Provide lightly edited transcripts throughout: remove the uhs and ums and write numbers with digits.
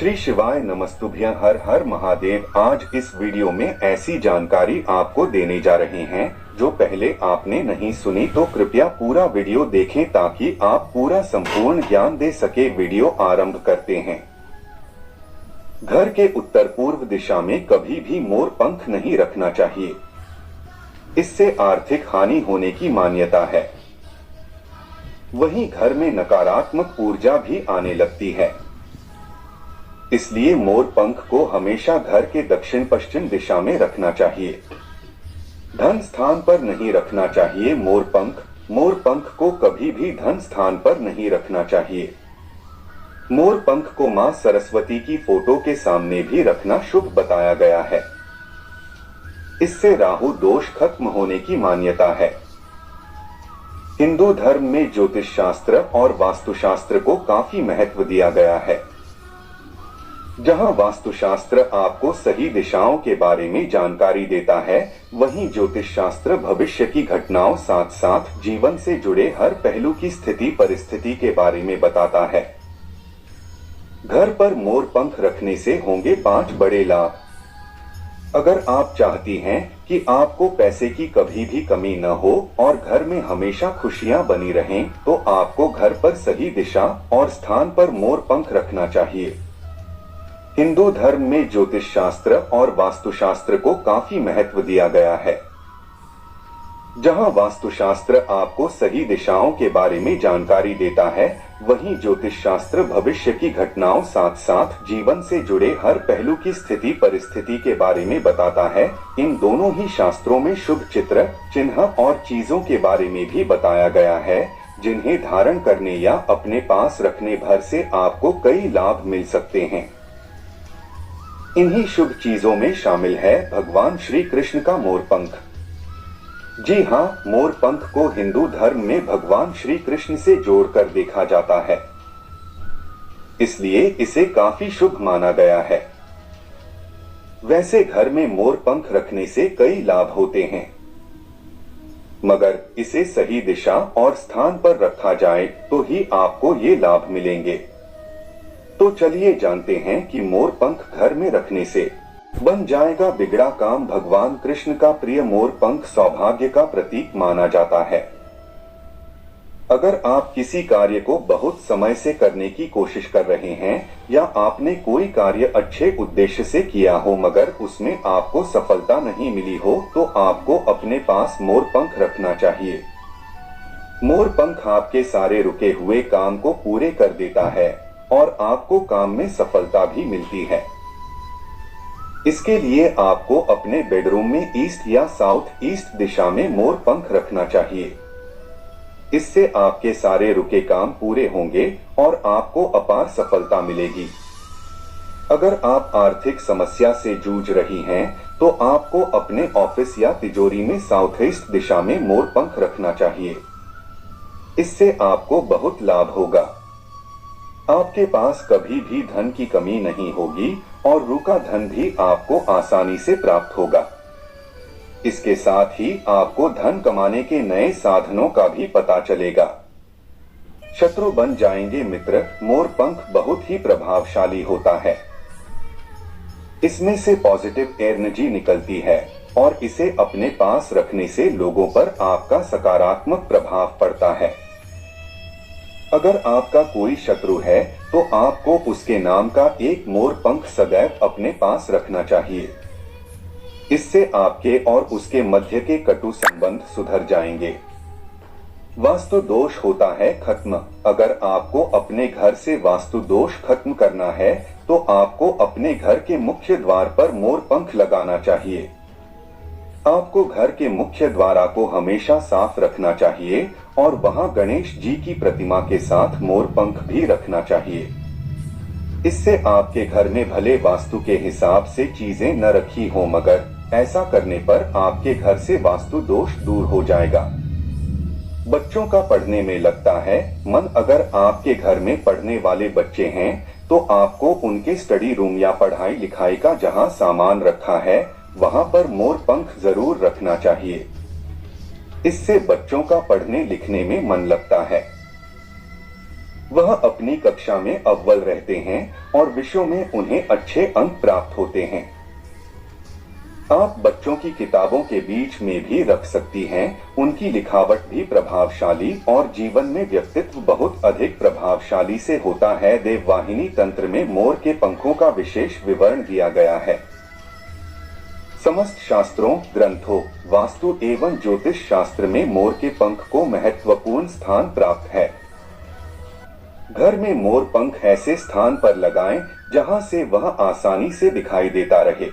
श्री शिवाय नमस्तुभ्यं। हर हर महादेव। आज इस वीडियो में ऐसी जानकारी आपको देने जा रहे हैं जो पहले आपने नहीं सुनी, तो कृपया पूरा वीडियो देखें ताकि आप पूरा संपूर्ण ज्ञान दे सके। वीडियो आरंभ करते हैं। घर के उत्तर पूर्व दिशा में कभी भी मोर पंख नहीं रखना चाहिए। इससे आर्थिक हानि होने की मान्यता है। वहीं घर में नकारात्मक ऊर्जा भी आने लगती है। इसलिए मोर पंख को हमेशा घर के दक्षिण पश्चिम दिशा में रखना चाहिए। धन स्थान पर नहीं रखना चाहिए। मोर पंख को कभी भी धन स्थान पर नहीं रखना चाहिए। मोर पंख को मां सरस्वती की फोटो के सामने भी रखना शुभ बताया गया है। इससे राहु दोष खत्म होने की मान्यता है। हिंदू धर्म में ज्योतिष शास्त्र और वास्तुशास्त्र को काफी महत्व दिया गया है। जहां वास्तुशास्त्र आपको सही दिशाओं के बारे में जानकारी देता है, वहीं ज्योतिष शास्त्र भविष्य की घटनाओं साथ साथ जीवन से जुड़े हर पहलू की स्थिति परिस्थिति के बारे में बताता है। घर पर मोर पंख रखने से होंगे 5 बड़े लाभ। अगर आप चाहती हैं कि आपको पैसे की कभी भी कमी न हो और घर में हमेशा खुशियां बनी रहें, तो आपको घर पर सही दिशा और स्थान पर मोर पंख रखना चाहिए। हिंदू धर्म में ज्योतिष शास्त्र और वास्तुशास्त्र को काफी महत्व दिया गया है। जहां वास्तुशास्त्र आपको सही दिशाओं के बारे में जानकारी देता है, वहीं ज्योतिष शास्त्र भविष्य की घटनाओं साथ साथ जीवन से जुड़े हर पहलू की स्थिति परिस्थिति के बारे में बताता है। इन दोनों ही शास्त्रों में शुभ चित्र, चिन्ह और चीजों के बारे में भी बताया गया है, जिन्हें धारण करने या अपने पास रखने भर से आपको कई लाभ मिल सकते हैं। इन्हीं शुभ चीजों में शामिल है भगवान श्री कृष्ण का मोर पंख। जी हाँ, मोर पंख को हिंदू धर्म में भगवान श्री कृष्ण से जोड़कर देखा जाता है, इसलिए इसे काफी शुभ माना गया है। वैसे घर में मोर पंख रखने से कई लाभ होते हैं, मगर इसे सही दिशा और स्थान पर रखा जाए तो ही आपको ये लाभ मिलेंगे। तो चलिए जानते हैं कि मोर पंख घर में रखने से बन जाएगा बिगड़ा काम। भगवान कृष्ण का प्रिय मोर पंख सौभाग्य का प्रतीक माना जाता है। अगर आप किसी कार्य को बहुत समय से करने की कोशिश कर रहे हैं या आपने कोई कार्य अच्छे उद्देश्य से किया हो मगर उसमें आपको सफलता नहीं मिली हो, तो आपको अपने पास मोर पंख रखना चाहिए। मोर पंख आपके सारे रुके हुए काम को पूरे कर देता है और आपको काम में सफलता भी मिलती है। इसके लिए आपको अपने बेडरूम में ईस्ट या साउथ ईस्ट दिशा में मोर पंख रखना चाहिए। इससे आपके सारे रुके काम पूरे होंगे और आपको अपार सफलता मिलेगी। अगर आप आर्थिक समस्या से जूझ रही हैं, तो आपको अपने ऑफिस या तिजोरी में साउथ ईस्ट दिशा में मोर पंख रखना चाहिए। इससे आपको बहुत लाभ होगा। आपके पास कभी भी धन की कमी नहीं होगी और रुका धन भी आपको आसानी से प्राप्त होगा। इसके साथ ही आपको धन कमाने के नए साधनों का भी पता चलेगा। शत्रु बन जाएंगे मित्र। मोर पंख बहुत ही प्रभावशाली होता है। इसमें से पॉजिटिव एनर्जी निकलती है और इसे अपने पास रखने से लोगों पर आपका सकारात्मक प्रभाव पड़ता है। अगर आपका कोई शत्रु है, तो आपको उसके नाम का एक मोर पंख सदैव अपने पास रखना चाहिए। इससे आपके और उसके मध्य के कटु संबंध सुधर जाएंगे। वास्तु दोष होता है खत्म। अगर आपको अपने घर से वास्तु दोष खत्म करना है, तो आपको अपने घर के मुख्य द्वार पर मोर पंख लगाना चाहिए। आपको घर के मुख्य द्वार को हमेशा साफ रखना चाहिए और वहां गणेश जी की प्रतिमा के साथ मोर पंख भी रखना चाहिए। इससे आपके घर में भले वास्तु के हिसाब से चीजें न रखी हो, मगर ऐसा करने पर आपके घर से वास्तु दोष दूर हो जाएगा। बच्चों का पढ़ने में लगता है मन। अगर आपके घर में पढ़ने वाले बच्चे हैं, तो आपको उनके स्टडी रूम या पढ़ाई लिखाई का जहां सामान रखा है, वहां पर मोर पंख जरूर रखना चाहिए। इससे बच्चों का पढ़ने लिखने में मन लगता है। वह अपनी कक्षा में अव्वल रहते हैं और विषयों में उन्हें अच्छे अंक प्राप्त होते हैं। आप बच्चों की किताबों के बीच में भी रख सकती हैं। उनकी लिखावट भी प्रभावशाली और जीवन में व्यक्तित्व बहुत अधिक प्रभावशाली से होता है। देववाहिनी तंत्र में मोर के पंखों का विशेष विवरण दिया गया है। समस्त शास्त्रों, ग्रंथों, वास्तु एवं ज्योतिष शास्त्र में मोर के पंख को महत्वपूर्ण स्थान प्राप्त है। घर में मोर पंख ऐसे स्थान पर लगाएं जहां से वह आसानी से दिखाई देता रहे।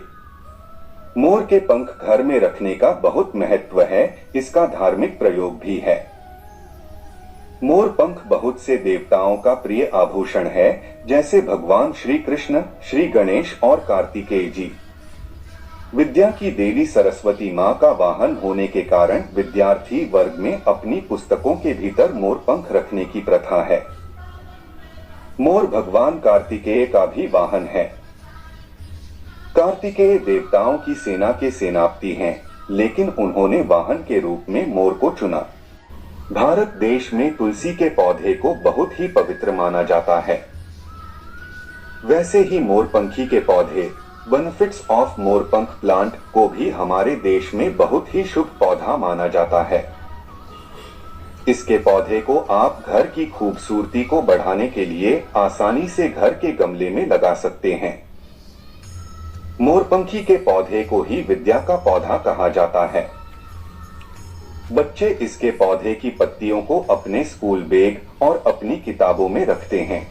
मोर के पंख घर में रखने का बहुत महत्व है। इसका धार्मिक प्रयोग भी है। मोर पंख बहुत से देवताओं का प्रिय आभूषण है, जैसे भगवान श्री कृष्ण, श्री गणेश और कार्तिकेय जी। विद्या की देवी सरस्वती मां का वाहन होने के कारण विद्यार्थी वर्ग में अपनी पुस्तकों के भीतर मोर पंख रखने की प्रथा है। मोर भगवान कार्तिकेय का भी वाहन है। कार्तिकेय देवताओं की सेना के सेनापति हैं, लेकिन उन्होंने वाहन के रूप में मोर को चुना। भारत देश में तुलसी के पौधे को बहुत ही पवित्र माना जाता है। वैसे ही मोरपंखी के पौधे, बेनिफिट्स ऑफ मोरपंख प्लांट, को भी हमारे देश में बहुत ही शुभ पौधा माना जाता है। इसके पौधे को आप घर की खूबसूरती को बढ़ाने के लिए आसानी से घर के गमले में लगा सकते हैं। मोरपंखी के पौधे को ही विद्या का पौधा कहा जाता है। बच्चे इसके पौधे की पत्तियों को अपने स्कूल बैग और अपनी किताबों में रखते हैं।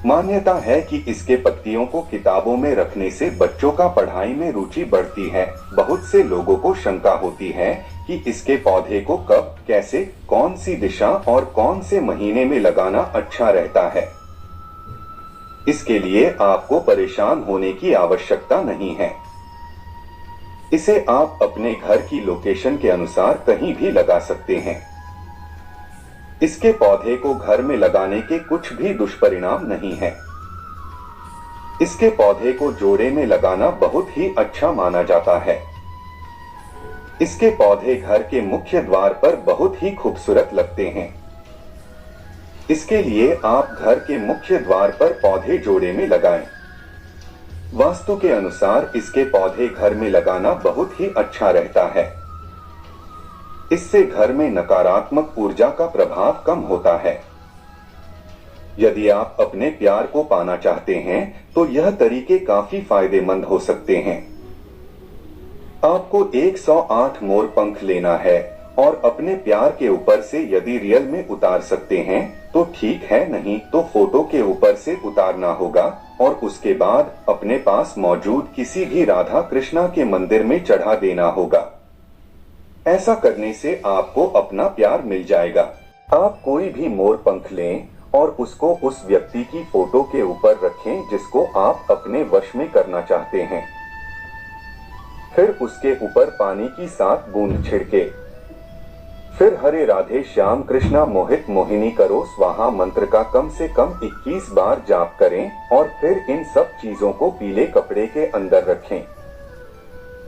मान्यता है कि इसके पत्तियों को किताबों में रखने से बच्चों का पढ़ाई में रुचि बढ़ती है। बहुत से लोगों को शंका होती है कि इसके पौधे को कब, कैसे, कौन सी दिशा और कौन से महीने में लगाना अच्छा रहता है। इसके लिए आपको परेशान होने की आवश्यकता नहीं है। इसे आप अपने घर की लोकेशन के अनुसार कहीं भी लगा सकते हैं। इसके पौधे को घर में लगाने के कुछ भी दुष्परिणाम नहीं है। इसके पौधे को जोड़े में लगाना बहुत ही अच्छा माना जाता है। इसके पौधे घर के मुख्य द्वार पर बहुत ही खूबसूरत लगते हैं। इसके लिए आप घर के मुख्य द्वार पर पौधे जोड़े में लगाएं। वास्तु के अनुसार इसके पौधे घर में लगाना बहुत ही अच्छा रहता है। इससे घर में नकारात्मक ऊर्जा का प्रभाव कम होता है। यदि आप अपने प्यार को पाना चाहते हैं तो यह तरीके काफी फायदेमंद हो सकते हैं। आपको 108 मोर पंख लेना है और अपने प्यार के ऊपर से यदि रियल में उतार सकते हैं तो ठीक है, नहीं तो फोटो के ऊपर से उतारना होगा और उसके बाद अपने पास मौजूद किसी भी राधा कृष्णा के मंदिर में चढ़ा देना होगा। ऐसा करने से आपको अपना प्यार मिल जाएगा। आप कोई भी मोर पंख लें और उसको उस व्यक्ति की फोटो के ऊपर रखें जिसको आप अपने वश में करना चाहते हैं। फिर उसके ऊपर पानी की 7 बूंद छिड़के। फिर हरे राधे श्याम कृष्णा मोहित मोहिनी करो स्वाहा मंत्र का कम से कम 21 बार जाप करें और फिर इन सब चीजों को पीले कपड़े के अंदर रखें।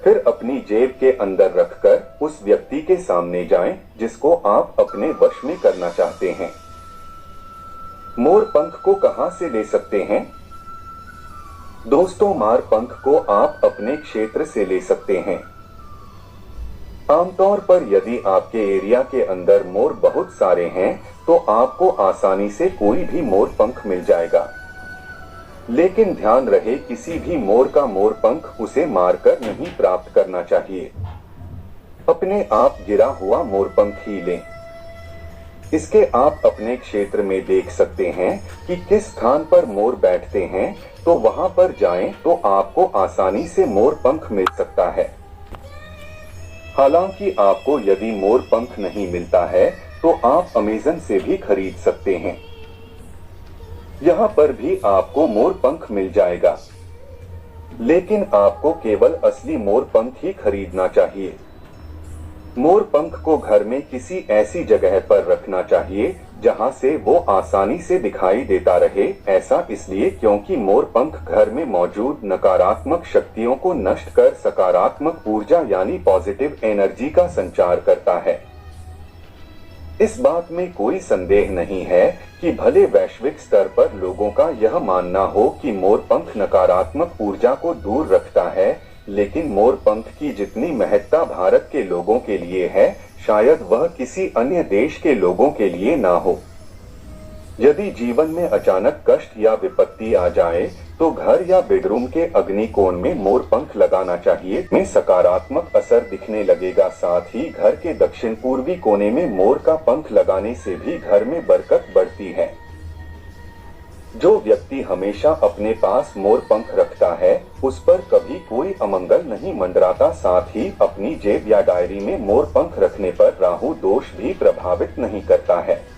फिर अपनी जेब के अंदर रखकर उस व्यक्ति के सामने जाएं जिसको आप अपने वश में करना चाहते हैं। मोर पंख को कहां से ले सकते हैं? दोस्तों, मोर पंख को आप अपने क्षेत्र से ले सकते हैं। आमतौर पर यदि आपके एरिया के अंदर मोर बहुत सारे हैं तो आपको आसानी से कोई भी मोर पंख मिल जाएगा। लेकिन ध्यान रहे, किसी भी मोर का मोर पंख उसे मारकर नहीं प्राप्त करना चाहिए। अपने आप गिरा हुआ मोर पंख ही लें। इसके आप अपने क्षेत्र में देख सकते हैं कि किस स्थान पर मोर बैठते हैं, तो वहां पर जाएं तो आपको आसानी से मोर पंख मिल सकता है। हालांकि आपको यदि मोर पंख नहीं मिलता है तो आप अमेज़न से भी खरीद सकते हैं। यहाँ पर भी आपको मोर पंख मिल जाएगा, लेकिन आपको केवल असली मोर पंख ही खरीदना चाहिए। मोर पंख को घर में किसी ऐसी जगह पर रखना चाहिए जहां से वो आसानी से दिखाई देता रहे। ऐसा इसलिए क्योंकि मोर पंख घर में मौजूद नकारात्मक शक्तियों को नष्ट कर सकारात्मक ऊर्जा यानी पॉजिटिव एनर्जी का संचार करता है। इस बात में कोई संदेह नहीं है कि भले वैश्विक स्तर पर लोगों का यह मानना हो कि मोरपंख नकारात्मक ऊर्जा को दूर रखता है, लेकिन मोरपंख की जितनी महत्ता भारत के लोगों के लिए है, शायद वह किसी अन्य देश के लोगों के लिए ना हो। यदि जीवन में अचानक कष्ट या विपत्ति आ जाए, तो घर या बेडरूम के अग्निकोण में मोरपंख लगाना चाहिए। में सकारात्मक असर दिखने लगेगा। साथ ही घर के दक्षिण पूर्वी कोने में मोर का पंख लगाने से भी घर में बरकत बढ़ती है। जो व्यक्ति हमेशा अपने पास मोर पंख रखता है, उस पर कभी कोई अमंगल नहीं मंडराता। साथ ही अपनी जेब या डायरी में मोर पंख रखने पर राहु दोष भी प्रभावित नहीं करता है।